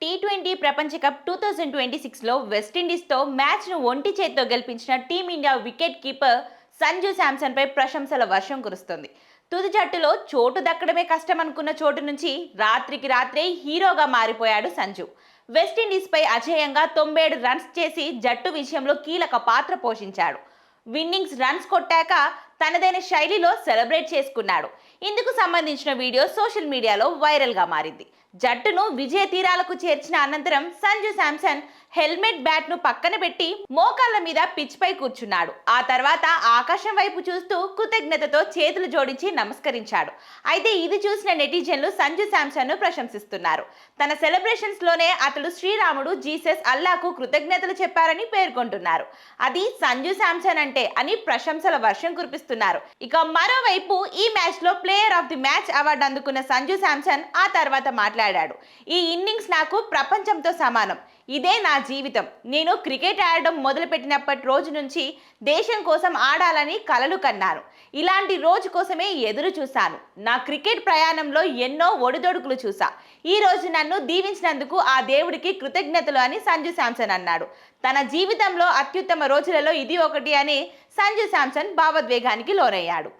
T20 ప్రపంచ cup 2026లో వెస్టిండీస్తో మ్యాచ్ను ఒంటి చేత్తో గెలిపించిన టీమిండియా వికెట్ కీపర్ సంజు శాంసన్పై ప్రశంసల వర్షం కురుస్తుంది. తుది జట్టులో చోటు దక్కడమే కష్టమనుకున్న చోటు నుంచి రాత్రికి రాత్రే హీరోగా మారిపోయాడు సంజు. వెస్టిండీస్పై అజేయంగా 97 రన్స్ చేసి జట్టు విజయంలో కీలక పాత్ర పోషించాడు. విన్నింగ్స్ రన్స్ కొట్టాక తనదైన శైలిలో సెలబ్రేట్ చేసుకున్నాడు. ఇందుకు సంబంధించిన వీడియో సోషల్ మీడియాలో వైరల్గా మారింది. జట్టును విజయ తీరాలకు చేర్చిన అనంతరం సంజు శాంసన్ హెల్మెట్ బ్యాట్ను పక్కన పెట్టి మోకాళ్ల మీద పిచ్ పై కూర్చున్నాడు. ఆ తర్వాత ఆకాశం వైపు చూస్తూ కృతజ్ఞతతో చేతులు జోడించి నమస్కరించాడు. అయితే ఇది చూసిన నెటిజన్లు సంజు శాంసన్ ను ప్రశంసిస్తున్నారు. తన సెలబ్రేషన్స్ లోనే అతడు శ్రీరాముడు, జీసస్, అల్లాకు కృతజ్ఞతలు చెప్పారని పేర్కొంటున్నారు. అది సంజు శాంసన్ అంటే అని ప్రశంసల వర్షం కురిపిస్తున్నారు. ఇక మరోవైపు ఈ మ్యాచ్ లో player of the match award అందుకున్న సంజు శాంసన్ ఆ తర్వాత మాట్లాడాడు. ఈ ఇన్నింగ్స్ నాకు ప్రపంచంతో సమానం. ఇదే నా జీవితం. నేను క్రికెట్ ఆడడం మొదలుపెట్టినప్పటి రోజు నుంచి దేశం కోసం ఆడాలని కలలు కన్నాను. ఇలాంటి రోజు కోసమే ఎదురు చూశాను. నా క్రికెట్ ప్రయాణంలో ఎన్నో ఒడిదొడుకులు చూసా. ఈ రోజు నన్ను దీవించినందుకు ఆ దేవుడికి కృతజ్ఞతలు అని సంజు శాంసన్ అన్నాడు. తన జీవితంలో అత్యుత్తమ రోజులలో ఇది ఒకటి అని సంజు శాంసన్ భావోద్వేగానికి లోనయ్యాడు.